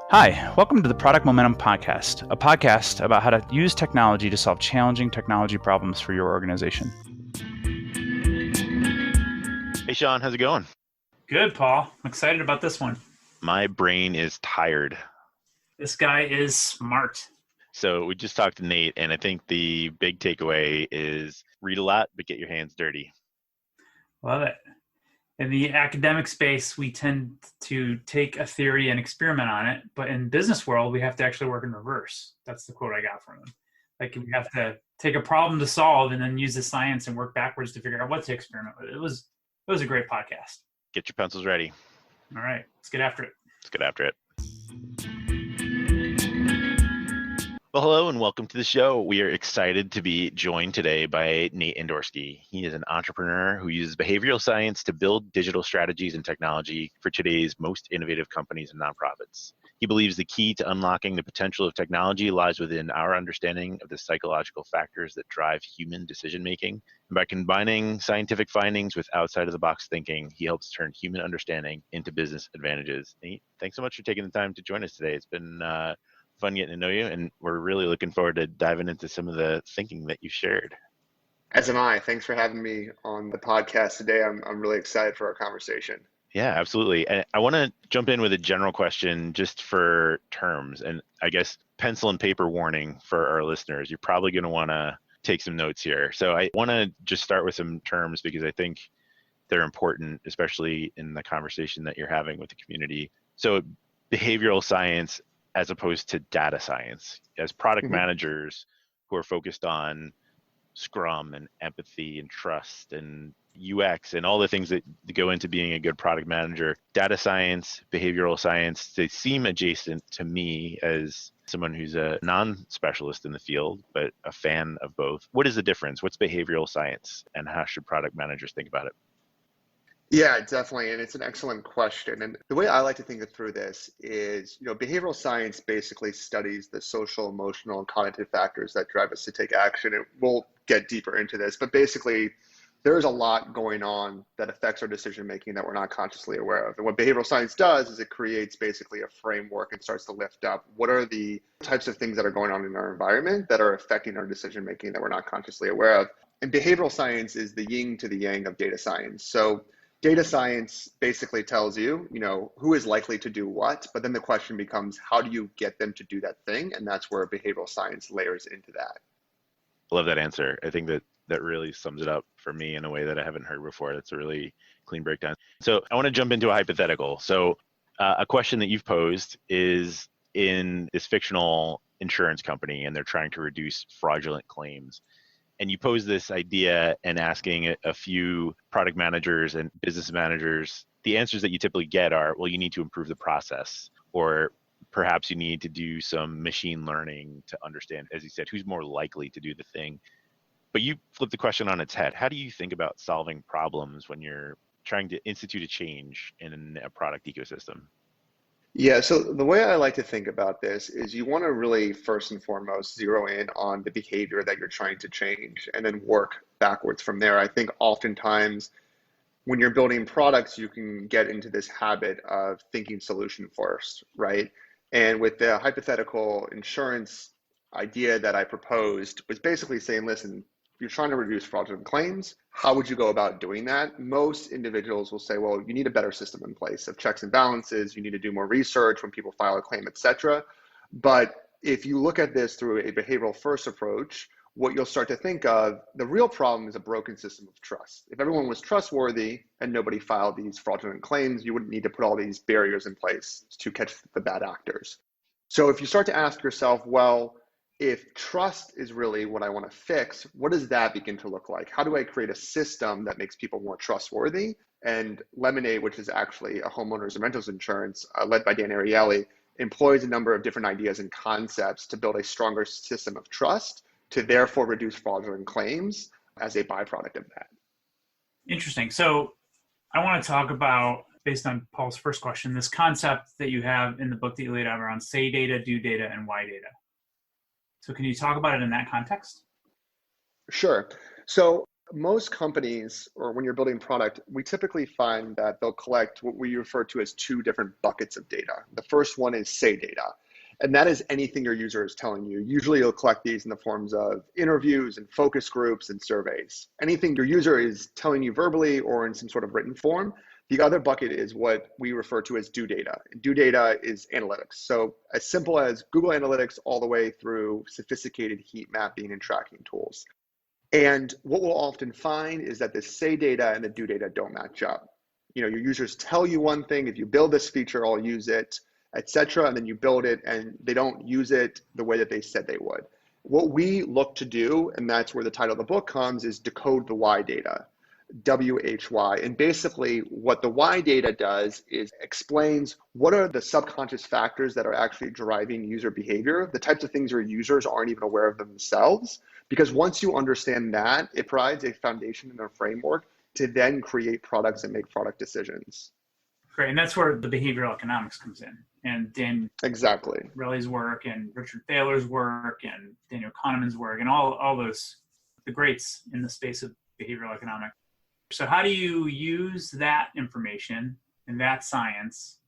Hi, welcome to the Product Momentum Podcast, a podcast about how to use technology to solve challenging technology problems for your organization. Hey, Sean, how's it going? Good, Paul. I'm excited about this one. My brain is tired. This guy is smart. So we just talked to Nate, and I think the big takeaway is read a lot, but get your hands dirty. Love it. In the academic space, we tend to take a theory and experiment on it, but in business world, we have to actually work in reverse. That's the quote I got from him. Like we have to take a problem to solve and then use the science and work backwards to figure out what to experiment with. It was a great podcast. Get your pencils ready. All right, let's get after it. Let's get after it. Well, hello and welcome to the show. We are excited to be joined today by Nate Andorsky. He is an entrepreneur who uses behavioral science to build digital strategies and technology for today's most innovative companies and nonprofits. He believes the key to unlocking the potential of technology lies within our understanding of the psychological factors that drive human decision-making. And by combining scientific findings with outside-of-the-box thinking, he helps turn human understanding into business advantages. Nate, thanks so much for taking the time to join us today. It's been fun getting to know you, and we're really looking forward to diving into some of the thinking that you shared. As am I. Thanks for having me on the podcast today. I'm really excited for our conversation. Yeah, absolutely. And I want to jump in with a general question just for terms, and I guess pencil and paper warning for our listeners. You're probably going to want to take some notes here. So I want to just start with some terms because I think they're important, especially in the conversation that you're having with the community. So behavioral science as opposed to data science. As product managers who are focused on Scrum and empathy and trust and UX and all the things that go into being a good product manager, data science, behavioral science, they seem adjacent to me as someone who's a non-specialist in the field, but a fan of both. What is the difference? What's behavioral science and how should product managers think about it? Yeah, definitely. And it's an excellent question. And the way I like to think through this is, behavioral science basically studies the social, emotional, and cognitive factors that drive us to take action. And we'll get deeper into this, but basically there's a lot going on that affects our decision-making that we're not consciously aware of. And what behavioral science does is it creates basically a framework and starts to lift up what are the types of things that are going on in our environment that are affecting our decision-making that we're not consciously aware of. And behavioral science is the yin to the yang of data science. So data science basically tells you, who is likely to do what, but then the question becomes, how do you get them to do that thing? And that's where behavioral science layers into that. I love that answer. I think that really sums it up for me in a way that I haven't heard before. That's a really clean breakdown. So I want to jump into a hypothetical. So a question that you've posed is in this fictional insurance company, and they're trying to reduce fraudulent claims. And you pose this idea and asking a few product managers and business managers, the answers that you typically get are, well, you need to improve the process, or perhaps you need to do some machine learning to understand, as you said, who's more likely to do the thing. But you flip the question on its head. How do you think about solving problems when you're trying to institute a change in a product ecosystem? Yeah, so the way I like to think about this is you want to really first and foremost zero in on the behavior that you're trying to change and then work backwards from there. I think oftentimes when you're building products, you can get into this habit of thinking solution first, right? And with the hypothetical insurance idea that I proposed was basically saying, listen, if you're trying to reduce fraudulent claims, how would you go about doing that? Most individuals will say, well, you need a better system in place of checks and balances. You need to do more research when people file a claim, et cetera. But if you look at this through a behavioral first approach, what you'll start to think of, the real problem is a broken system of trust. If everyone was trustworthy and nobody filed these fraudulent claims, you wouldn't need to put all these barriers in place to catch the bad actors. So if you start to ask yourself, well, if trust is really what I want to fix, what does that begin to look like? How do I create a system that makes people more trustworthy? And Lemonade, which is actually a homeowners and rentals insurance led by Dan Ariely, employs a number of different ideas and concepts to build a stronger system of trust to therefore reduce fraudulent claims as a byproduct of that. Interesting. So I want to talk about, based on Paul's first question, this concept that you have in the book that you laid out around say data, do data, and why data. So can you talk about it in that context? Sure. So Most companies, or when you're building product, we typically find that they'll collect what we refer to as two different buckets of data. The first one is say data, and that is anything your user is telling you. Usually you'll collect these in the forms of interviews and focus groups and surveys. Anything your user is telling you verbally or in some sort of written form. The other bucket is what we refer to as do data. Do data is analytics. So as simple as Google Analytics all the way through sophisticated heat mapping and tracking tools. And what we'll often find is that the say data and the do data don't match up. Your users tell you one thing, if you build this feature, I'll use it, etc. And then you build it and they don't use it the way that they said they would. What we look to do, and that's where the title of the book comes, is decode the why data, WHY. And basically what the why data does is explains what are the subconscious factors that are actually driving user behavior, the types of things your users aren't even aware of themselves. Because once you understand that, it provides a foundation and a framework to then create products and make product decisions. Great, and that's where the behavioral economics comes in. And Dan Exactly. Relly's work and Richard Thaler's work and Daniel Kahneman's work and all those, the greats in the space of behavioral economics. So how do you use that information and that science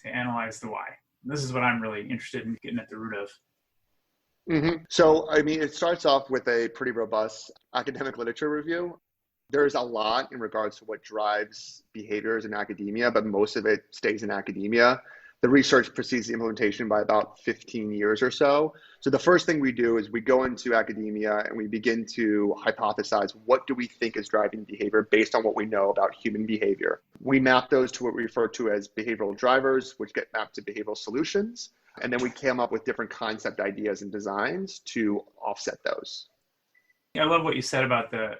to analyze the why? This is what I'm really interested in getting at the root of. So, it starts off with a pretty robust academic literature review. There's a lot in regards to what drives behaviors in academia, but most of it stays in academia. The research precedes the implementation by about 15 years or so. So the first thing we do is we go into academia and we begin to hypothesize what do we think is driving behavior based on what we know about human behavior. We map those to what we refer to as behavioral drivers, which get mapped to behavioral solutions. And then we came up with different concept ideas and designs to offset those. I love what you said about the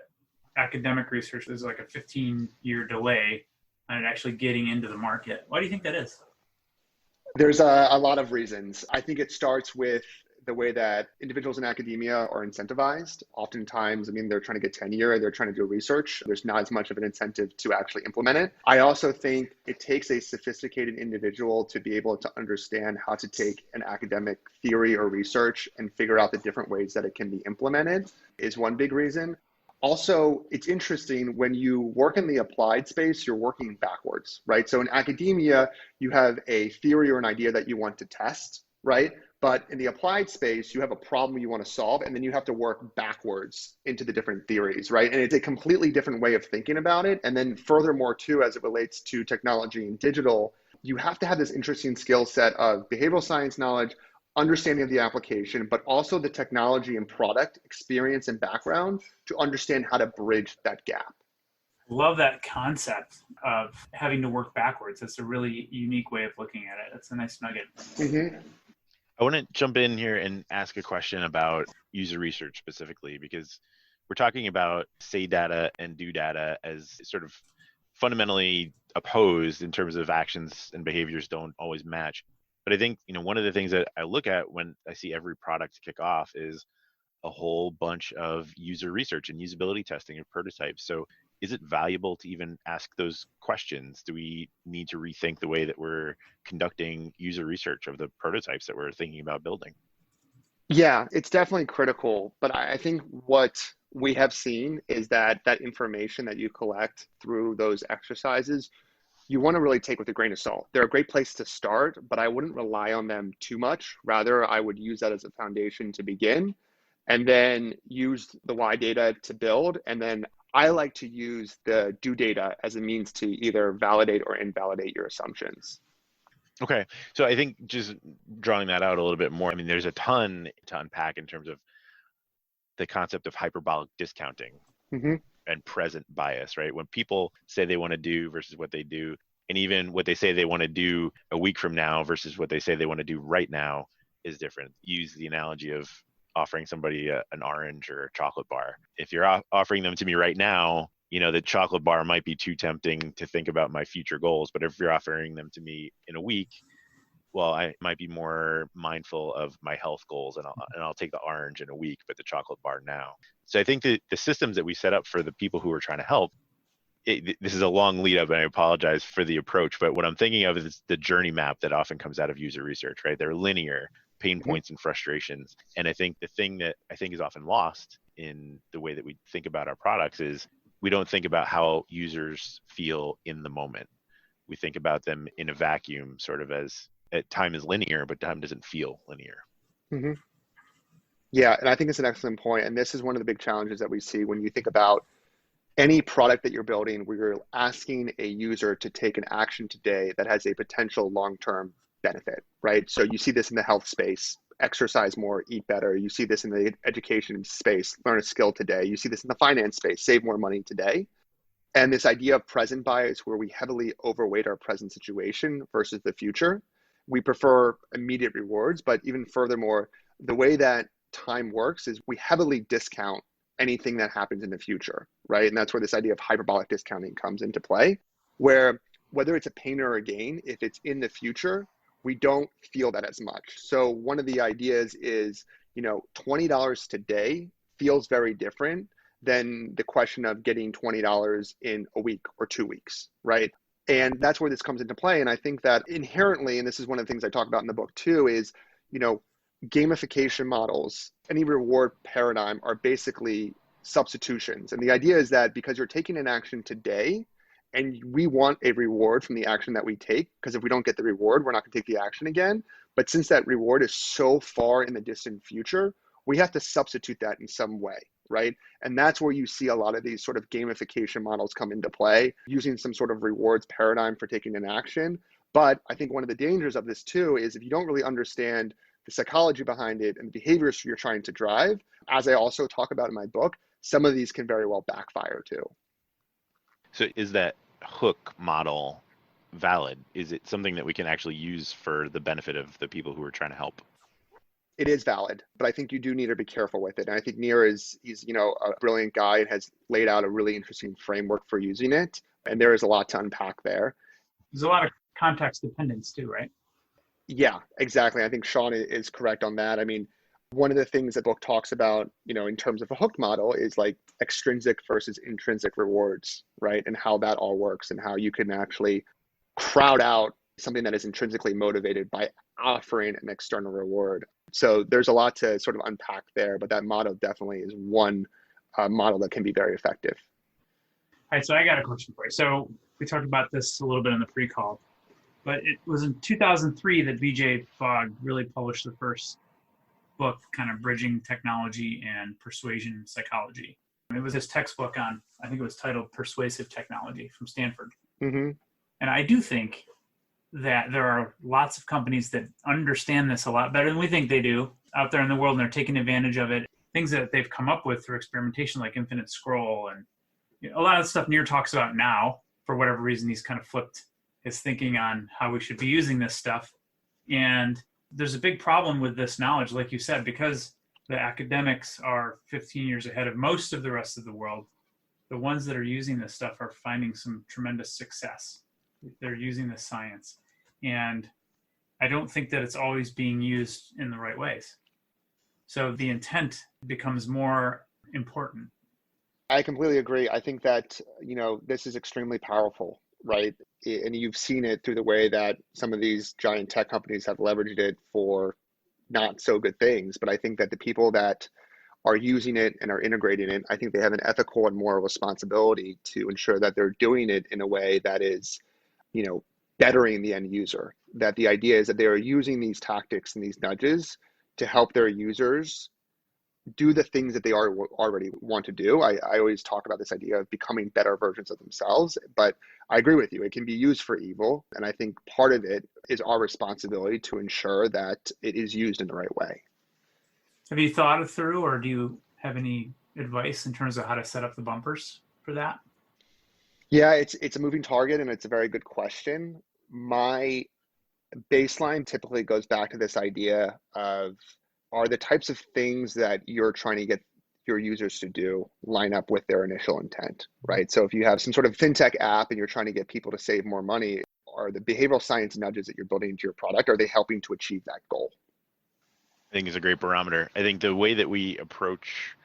academic research. There's like a 15-year delay on it actually getting into the market. Why do you think that is? There's a lot of reasons. I think it starts with the way that individuals in academia are incentivized. Oftentimes, they're trying to get tenure, they're trying to do research. There's not as much of an incentive to actually implement it. I also think it takes a sophisticated individual to be able to understand how to take an academic theory or research and figure out the different ways that it can be implemented is one big reason. Also, it's interesting when you work in the applied space, you're working backwards, right? So in academia, you have a theory or an idea that you want to test, right? But in the applied space, you have a problem you want to solve, and then you have to work backwards into the different theories, right? And it's a completely different way of thinking about it. And then furthermore, too, as it relates to technology and digital, you have to have this interesting skill set of behavioral science knowledge, understanding of the application, but also the technology and product experience and background to understand how to bridge that gap. Love that concept of having to work backwards. That's a really unique way of looking at it. That's a nice nugget. I want to jump in here and ask a question about user research specifically, because we're talking about say data and do data as sort of fundamentally opposed in terms of actions and behaviors don't always match. But I think, one of the things that I look at when I see every product kick off is a whole bunch of user research and usability testing of prototypes. So is it valuable to even ask those questions? Do we need to rethink the way that we're conducting user research of the prototypes that we're thinking about building? Yeah, it's definitely critical. But I think what we have seen is that information that you collect through those exercises, you want to really take with a grain of salt. They're a great place to start, but I wouldn't rely on them too much. Rather, I would use that as a foundation to begin and then use the why data to build. And then I like to use the do data as a means to either validate or invalidate your assumptions. Okay. So I think just drawing that out a little bit more, there's a ton to unpack in terms of the concept of hyperbolic discounting. And present bias, right? When people say they want to do versus what they do, and even what they say they want to do a week from now versus what they say they want to do right now is different. Use the analogy of offering somebody an orange or a chocolate bar. If you're offering them to me right now, the chocolate bar might be too tempting to think about my future goals. But if you're offering them to me in a week, well, I might be more mindful of my health goals, and I'll take the orange in a week, but the chocolate bar now. So I think that the systems that we set up for the people who are trying to help, this is a long lead up, and I apologize for the approach, but what I'm thinking of is the journey map that often comes out of user research, right? They're linear. pain points and frustrations. And I think the thing that I think is often lost in the way that we think about our products is we don't think about how users feel in the moment. We think about them in a vacuum, sort of as time is linear, but time doesn't feel linear. Hmm. Yeah, and I think it's an excellent point. And this is one of the big challenges that we see when you think about any product that you're building where you're asking a user to take an action today that has a potential long-term benefit, right? So you see this in the health space, exercise more, eat better. You see this in the education space, learn a skill today. You see this in the finance space, save more money today. And this idea of present bias, where we heavily overweight our present situation versus the future. We prefer immediate rewards, but even furthermore, the way that time works is we heavily discount anything that happens in the future, right? And that's where this idea of hyperbolic discounting comes into play, where whether it's a pain or a gain, if it's in the future, we don't feel that as much. So one of the ideas is, $20 today feels very different than the question of getting $20 in a week or 2 weeks, right? And that's where this comes into play. And I think that inherently, and this is one of the things I talk about in the book too, is, gamification models, any reward paradigm are basically substitutions. And the idea is that because you're taking an action today and we want a reward from the action that we take, because if we don't get the reward, we're not going to take the action again. But since that reward is so far in the distant future, we have to substitute that in some way, right? And that's where you see a lot of these sort of gamification models come into play, using some sort of rewards paradigm for taking an action. But I think one of the dangers of this too is if you don't really understand the psychology behind it and the behaviors you're trying to drive, as I also talk about in my book, some of these can very well backfire too. So is that hook model valid? Is it something that we can actually use for the benefit of the people who are trying to help? It is valid, but I think you do need to be careful with it. And I think Nir he's a brilliant guy and has laid out a really interesting framework for using it. And there is a lot to unpack there. There's a lot of context dependence too, right? Yeah, exactly. I think Sean is correct on that. I mean, one of the things the book talks about, in terms of a hook model is like extrinsic versus intrinsic rewards, right? And how that all works and how you can actually crowd out something that is intrinsically motivated by offering an external reward. So there's a lot to sort of unpack there, but that model definitely is one model that can be very effective. All right, so I got a question for you. So we talked about this a little bit in the pre-call, but it was in 2003 that BJ Fogg really published the first book kind of bridging technology and persuasion psychology. It was his textbook on, I think it was titled Persuasive Technology from Stanford. Mm-hmm. And I do think that there are lots of companies that understand this a lot better than we think they do out there in the world, and they're taking advantage of it. Things that they've come up with through experimentation like infinite scroll and a lot of the stuff Nir talks about now, for whatever reason, he's kind of flipped his thinking on how we should be using this stuff. And there's a big problem with this knowledge, like you said, because the academics are 15 years ahead of most of the rest of the world. The ones that are using this stuff are finding some tremendous success. They're using this science. And I don't think that it's always being used in the right ways. So the intent becomes more important. I completely agree. I think that, this is extremely powerful, right? And you've seen it through the way that some of these giant tech companies have leveraged it for not so good things. But I think that the people that are using it and are integrating it, I think they have an ethical and moral responsibility to ensure that they're doing it in a way that is, bettering the end user. That the idea is that they are using these tactics and these nudges to help their users do the things that they already want to do. I always talk about this idea of becoming better versions of themselves, but I agree with you. It can be used for evil. And I think part of it is our responsibility to ensure that it is used in the right way. Have you thought it through, or do you have any advice in terms of how to set up the bumpers for that? Yeah, it's a moving target, and it's a very good question. My baseline typically goes back to this idea of, are the types of things that you're trying to get your users to do line up with their initial intent, right? So if you have some sort of fintech app and you're trying to get people to save more money, are the behavioral science nudges that you're building into your product, are they helping to achieve that goal? I think it's a great barometer. I think the way that we approach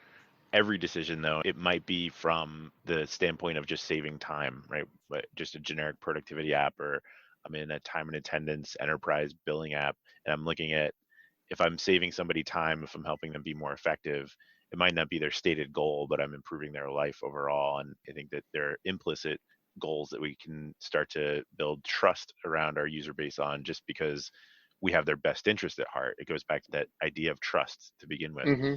every decision, though, it might be from the standpoint of just saving time, right? But just a generic productivity app, or I'm in a time and attendance enterprise billing app, and I'm looking at if I'm saving somebody time, if I'm helping them be more effective, it might not be their stated goal, but I'm improving their life overall. And I think that there are implicit goals that we can start to build trust around our user base on, just because we have their best interest at heart. It goes back to that idea of trust to begin with. Hmm.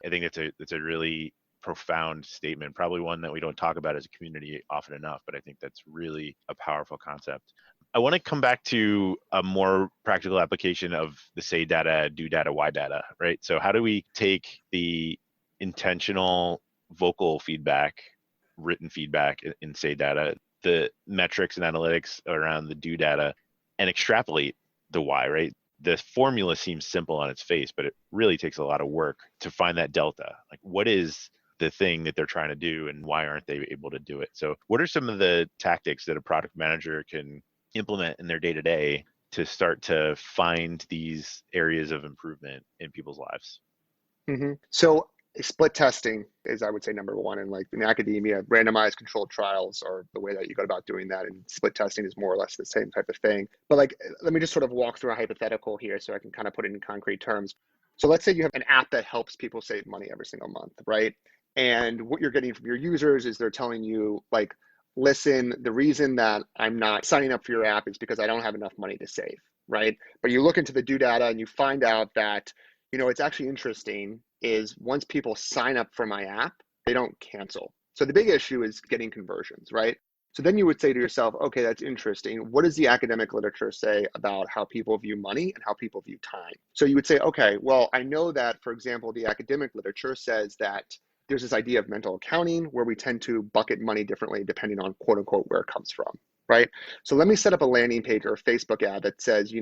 I think that's a really profound statement, probably one that we don't talk about as a community often enough, but I think that's really a powerful concept. I want to come back to a more practical application of the say data, do data, why data, right? So how do we take the intentional vocal feedback, written feedback in say data, the metrics and analytics around the do data, and extrapolate the why, right? The formula seems simple on its face, but it really takes a lot of work to find that delta. Like, what is the thing that they're trying to do and why aren't they able to do it? So what are some of the tactics that a product manager can implement in their day-to-day to start to find these areas of improvement in people's lives? So split testing is, I would say, number one. And like in academia, randomized controlled trials are the way that you go about doing that. And split testing is more or less the same type of thing. But like, let me just sort of walk through a hypothetical here so I can kind of put it in concrete terms. So let's say you have an app that helps people save money every single month, right? And what you're getting from your users is they're telling you, like, listen, the reason that I'm not signing up for your app is because I don't have enough money to save, right? But you look into the do data and you find out that, it's actually interesting is once people sign up for my app, they don't cancel. So the big issue is getting conversions, right? So then you would say to yourself, okay, that's interesting. What does the academic literature say about how people view money and how people view time? So you would say, okay, well, I know that, for example, the academic literature says that there's this idea of mental accounting where we tend to bucket money differently depending on quote unquote where it comes from, right? So let me set up a landing page or a Facebook ad that says,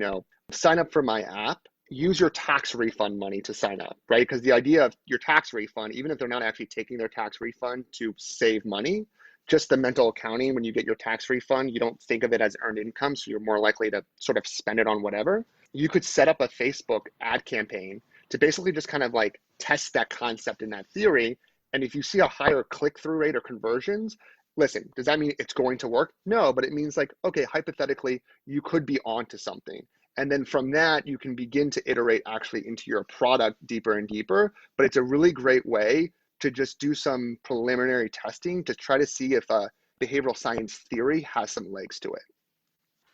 sign up for my app, use your tax refund money to sign up, right? Because the idea of your tax refund, even if they're not actually taking their tax refund to save money, just the mental accounting, when you get your tax refund, you don't think of it as earned income, so you're more likely to sort of spend it on whatever. You could set up a Facebook ad campaign to basically just kind of like test that concept in that theory. And if you see a higher click-through rate or conversions, listen, does that mean it's going to work? No, but it means like, okay, hypothetically, you could be onto something. And then from that, you can begin to iterate actually into your product deeper and deeper. But it's a really great way to just do some preliminary testing to try to see if a behavioral science theory has some legs to it.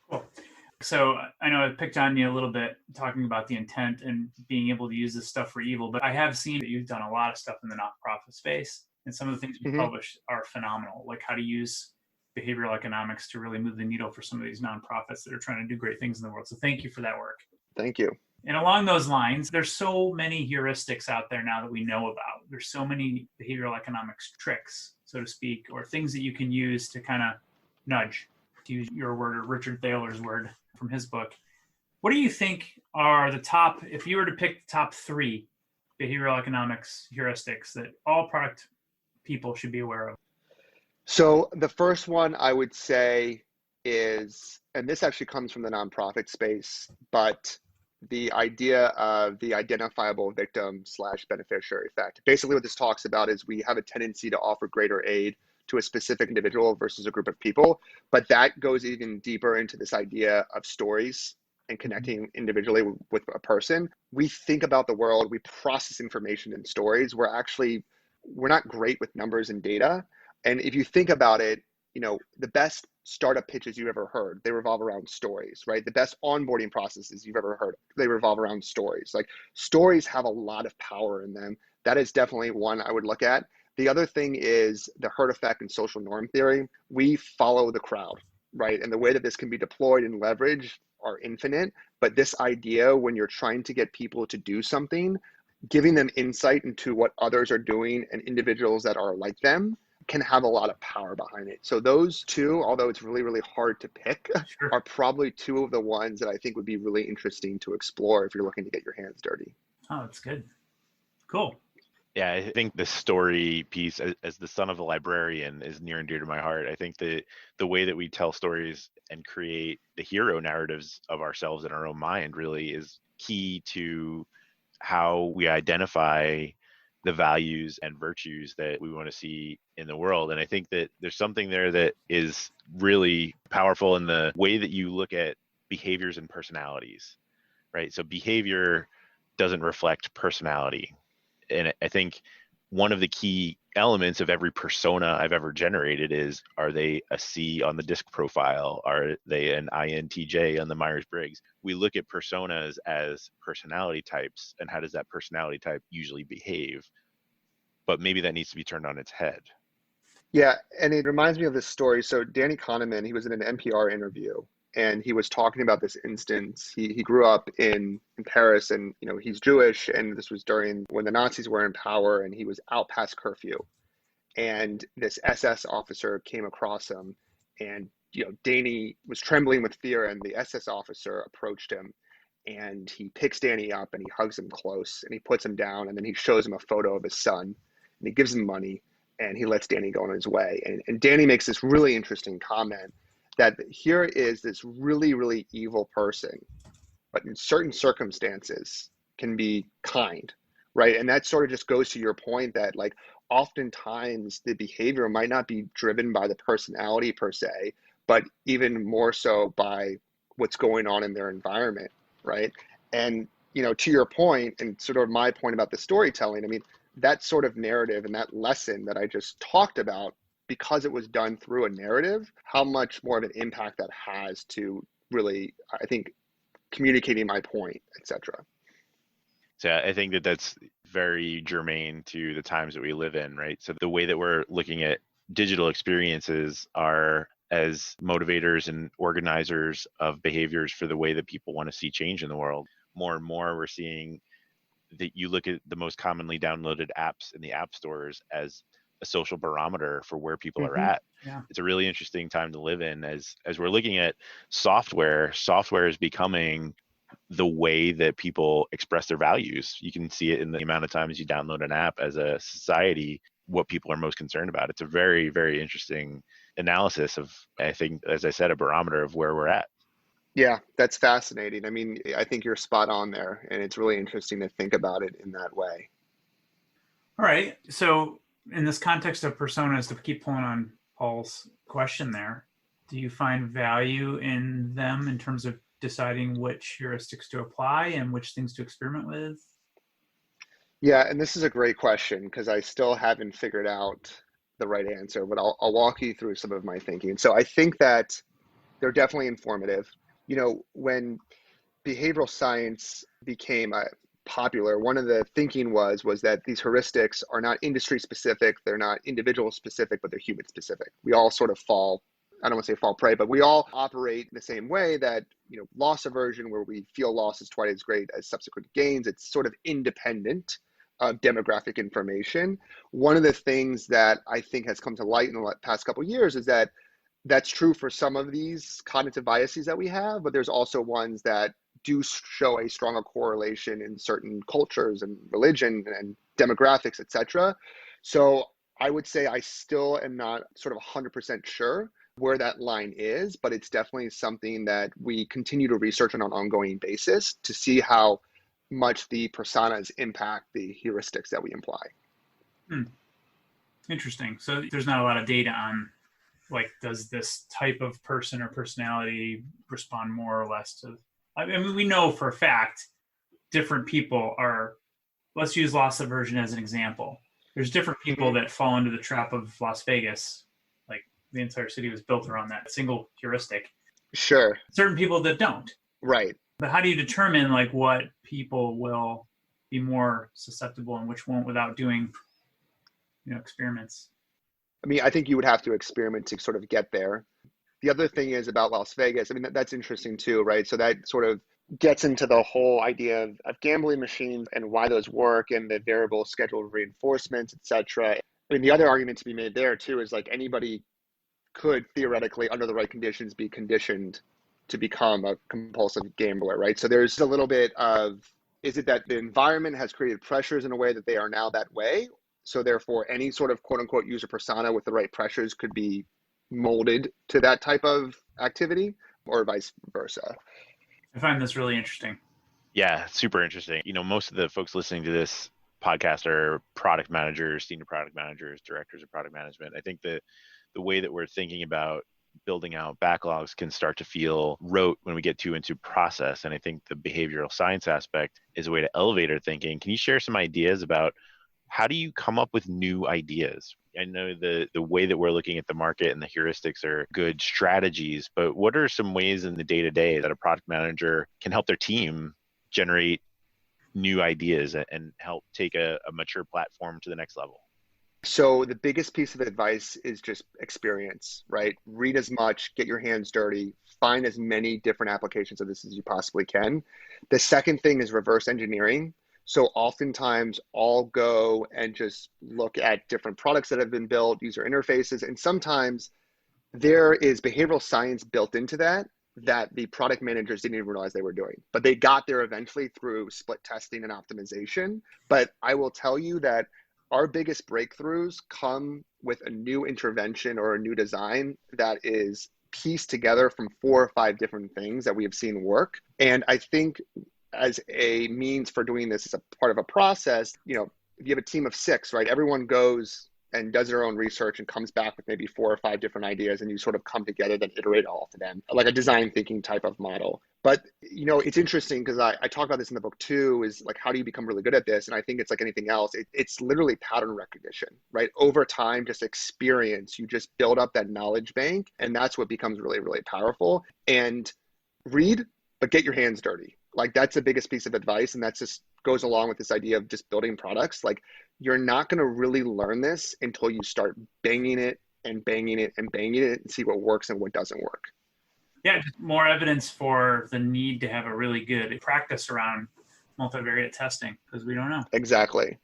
Cool. So I know I picked on you a little bit talking about the intent and being able to use this stuff for evil, but I have seen that you've done a lot of stuff in the nonprofit space. And some of the things you publish are phenomenal, like how to use behavioral economics to really move the needle for some of these nonprofits that are trying to do great things in the world. So thank you for that work. Thank you. And along those lines, there's so many heuristics out there now that we know about. There's so many behavioral economics tricks, so to speak, or things that you can use to kind of nudge, to use your word or Richard Thaler's word from his book. What do you think are the top, if you were to pick the top 3 behavioral economics heuristics that all product people should be aware of? So the first one I would say is, and this actually comes from the nonprofit space, but the idea of the identifiable victim / beneficiary effect. Basically what this talks about is we have a tendency to offer greater aid to a specific individual versus a group of people, but that goes even deeper into this idea of stories and connecting individually with a person. We think about the world, we process information in stories. We're not great with numbers and data. And if you think about it, the best startup pitches you've ever heard, they revolve around stories, right? The best onboarding processes you've ever heard, they revolve around stories. Like, stories have a lot of power in them. That is definitely one I would look at. The other thing is the herd effect and social norm theory. We follow the crowd, right? And the way that this can be deployed and leveraged are infinite. But this idea, when you're trying to get people to do something, giving them insight into what others are doing and individuals that are like them, can have a lot of power behind it. So those 2, although it's really, really hard to pick, are probably 2 of the ones that I think would be really interesting to explore if you're looking to get your hands dirty. Oh, that's good. Cool. Yeah, I think the story piece, as the son of a librarian, is near and dear to my heart. I think the way that we tell stories and create the hero narratives of ourselves in our own mind really is key to how we identify the values and virtues that we want to see in the world. And I think that there's something there that is really powerful in the way that you look at behaviors and personalities, right? So behavior doesn't reflect personality. And I think one of the key elements of every persona I've ever generated is, are they a C on the disc profile? Are they an INTJ on the Myers-Briggs? We look at personas as personality types, and how does that personality type usually behave? But maybe that needs to be turned on its head. Yeah, and it reminds me of this story. So Danny Kahneman, he was in an NPR interview, and he was talking about this instance. He grew up in Paris, and he's Jewish, and this was during when the Nazis were in power, and he was out past curfew, and this SS officer came across him, and Danny was trembling with fear, and the SS officer approached him, and he picks Danny up and he hugs him close, and he puts him down, and then he shows him a photo of his son, and he gives him money, and he lets Danny go on his way. And Danny makes this really interesting comment that here is this really, really evil person, but in certain circumstances can be kind, right? And that sort of just goes to your point that like oftentimes the behavior might not be driven by the personality per se, but even more so by what's going on in their environment, right? And to your point and sort of my point about the storytelling, I mean, that sort of narrative and that lesson that I just talked about, because it was done through a narrative, how much more of an impact that has to really, I think, communicating my point, etc. So I think that that's very germane to the times that we live in, right? So the way that we're looking at digital experiences are as motivators and organizers of behaviors for the way that people want to see change in the world. More and more, we're seeing that you look at the most commonly downloaded apps in the app stores as a social barometer for where people are at. Yeah. It's a really interesting time to live in as we're looking at software is becoming the way that people express their values. You can see it in the amount of times you download an app as a society, what people are most concerned about. It's a very, very interesting analysis of, I think, as I said, a barometer of where we're at. Yeah, that's fascinating. I mean, I think you're spot on there, and it's really interesting to think about it in that way. All right. So in this context of personas, to keep pulling on Paul's question there, do you find value in them in terms of deciding which heuristics to apply and which things to experiment with? Yeah, and this is a great question because I still haven't figured out the right answer, but I'll walk you through some of my thinking. So I think that they're definitely informative. When behavioral science became popular, one of the thinking was that these heuristics are not industry specific, they're not individual specific, but they're human specific. We all sort of fall, I don't want to say fall prey, but we all operate in the same way that, loss aversion, where we feel loss is twice as great as subsequent gains, it's sort of independent of demographic information. One of the things that I think has come to light in the past couple of years is that that's true for some of these cognitive biases that we have, but there's also ones that do show a stronger correlation in certain cultures and religion and demographics, etc. So I would say I still am not sort of 100% sure where that line is, but it's definitely something that we continue to research on an ongoing basis to see how much the personas impact the heuristics that we imply. Interesting. So there's not a lot of data on, like, does this type of person or personality respond more or less to, I mean, we know for a fact different people are, let's use loss aversion as an example. There's different people that fall into the trap of Las Vegas. Like, the entire city was built around that single heuristic. Sure. Certain people that don't. Right. But how do you determine like what people will be more susceptible and which won't without doing, experiments? I mean, I think you would have to experiment to sort of get there. The other thing is about Las Vegas. I mean, that's interesting too, right? So that sort of gets into the whole idea of gambling machines and why those work and the variable scheduled reinforcements, et cetera. I mean, the other argument to be made there too is like anybody could theoretically, under the right conditions, be conditioned to become a compulsive gambler, right? So there's a little bit of, is it that the environment has created pressures in a way that they are now that way? So therefore, any sort of quote unquote user persona with the right pressures could be molded to that type of activity, or vice versa. I find this really interesting. Yeah, super interesting. Most of the folks listening to this podcast are product managers, senior product managers, directors of product management. I think that the way that we're thinking about building out backlogs can start to feel rote when we get too into process. And I think the behavioral science aspect is a way to elevate our thinking. Can you share some ideas about how do you come up with new ideas? I know the way that we're looking at the market and the heuristics are good strategies, but what are some ways in the day-to-day that a product manager can help their team generate new ideas and help take a mature platform to the next level? So the biggest piece of advice is just experience, right? Read as much, get your hands dirty, find as many different applications of this as you possibly can. The second thing is reverse engineering. So oftentimes I'll go and just look at different products that have been built, user interfaces, and sometimes there is behavioral science built into that the product managers didn't even realize they were doing. But they got there eventually through split testing and optimization. But I will tell you that our biggest breakthroughs come with a new intervention or a new design that is pieced together from 4 or 5 different things that we have seen work. And I think as a means for doing this as a part of a process, if you have a team of 6, right, everyone goes and does their own research and comes back with maybe 4 or 5 different ideas, and you sort of come together, then iterate all of them, like a design thinking type of model. But, it's interesting because I talk about this in the book too, is like, how do you become really good at this? And I think it's like anything else. It's literally pattern recognition, right? Over time, just experience, you just build up that knowledge bank, and that's what becomes really, really powerful. And read, but get your hands dirty. Like, that's the biggest piece of advice. And that just goes along with this idea of just building products. Like, you're not going to really learn this until you start banging it and banging it and banging it and see what works and what doesn't work. Yeah, just more evidence for the need to have a really good practice around multivariate testing, because we don't know. Exactly.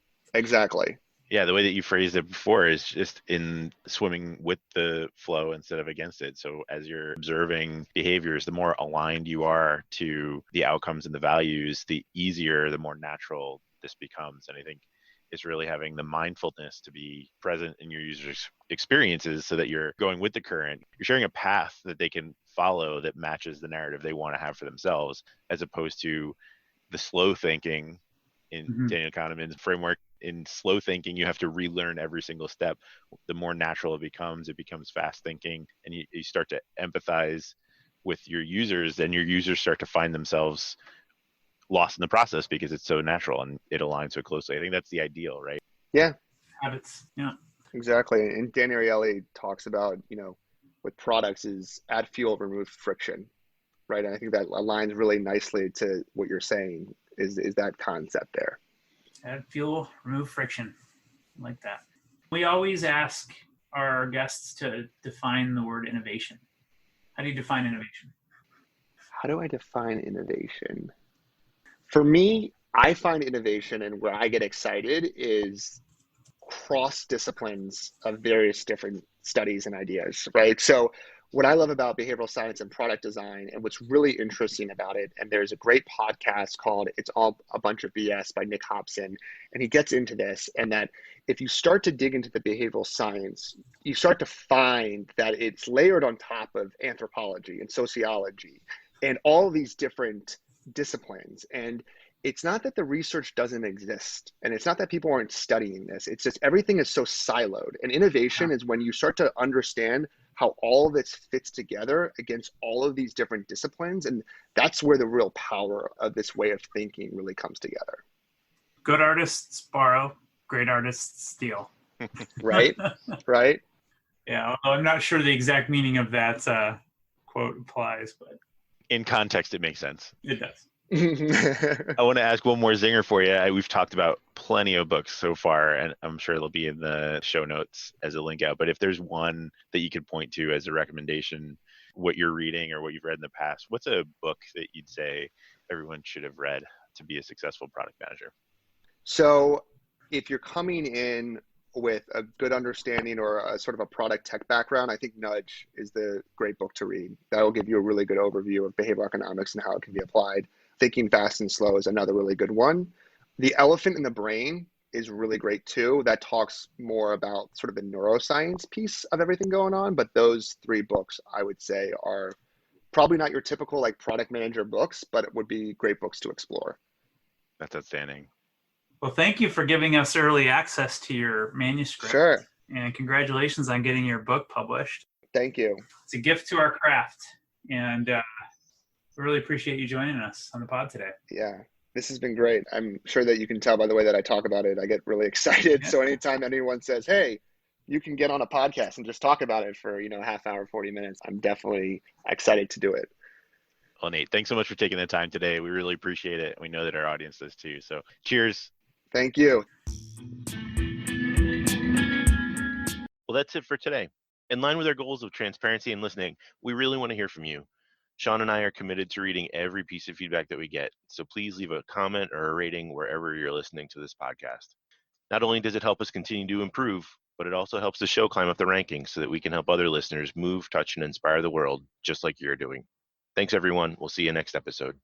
Yeah, the way that you phrased it before is just in swimming with the flow instead of against it. So as you're observing behaviors, the more aligned you are to the outcomes and the values, the easier, the more natural this becomes. And I think it's really having the mindfulness to be present in your users' experiences so that you're going with the current. You're sharing a path that they can follow that matches the narrative they want to have for themselves, as opposed to the slow thinking in Daniel Kahneman's framework. In slow thinking, you have to relearn every single step. The more natural it becomes fast thinking, and you start to empathize with your users, and your users start to find themselves lost in the process because it's so natural and it aligns so closely. I think that's the ideal, right? Yeah. Habits. Yeah. Exactly. And Dan Ariely talks about, with products is add fuel, remove friction, right? And I think that aligns really nicely to what you're saying is that concept there. Add fuel, remove friction. I like that. We always ask our guests to define the word innovation. How do you define innovation? How do I define innovation? For me, I find innovation, and where I get excited is cross disciplines of various different studies and ideas, right? So what I love about behavioral science and product design, and what's really interesting about it, and there's a great podcast called It's All a Bunch of BS by Nick Hobson, and he gets into this, and that if you start to dig into the behavioral science, you start to find that it's layered on top of anthropology and sociology and all of these different disciplines. And it's not that the research doesn't exist, and it's not that people aren't studying this. It's just everything is so siloed. And innovation is when you start to understand how all of this fits together against all of these different disciplines. And that's where the real power of this way of thinking really comes together. Good artists borrow, great artists steal. Right? Right? Yeah, although I'm not sure the exact meaning of that quote applies, but In context, it makes sense. it does. I want to ask one more zinger for you. We've talked about plenty of books so far, and I'm sure it'll be in the show notes as a link out. But if there's one that you could point to as a recommendation, what you're reading or what you've read in the past, what's a book that you'd say everyone should have read to be a successful product manager? So if you're coming in with a good understanding or a sort of a product tech background, I think Nudge is the great book to read. That will give you a really good overview of behavioral economics and how it can be applied. Thinking Fast and Slow is another really good one. The Elephant in the Brain is really great too. That talks more about sort of the neuroscience piece of everything going on. But those 3 books, I would say, are probably not your typical like product manager books, but it would be great books to explore. That's outstanding. Well, thank you for giving us early access to your manuscript. Sure. And congratulations on getting your book published. Thank you. It's a gift to our craft, and we really appreciate you joining us on the pod today. Yeah, this has been great. I'm sure that you can tell by the way that I talk about it, I get really excited. Yeah. So anytime anyone says, hey, you can get on a podcast and just talk about it for, half hour, 40 minutes, I'm definitely excited to do it. Well, Nate, thanks so much for taking the time today. We really appreciate it. We know that our audience does too. So cheers. Thank you. Well, that's it for today. In line with our goals of transparency and listening, we really want to hear from you. Sean and I are committed to reading every piece of feedback that we get, so please leave a comment or a rating wherever you're listening to this podcast. Not only does it help us continue to improve, but it also helps the show climb up the rankings so that we can help other listeners move, touch, and inspire the world just like you're doing. Thanks, everyone. We'll see you next episode.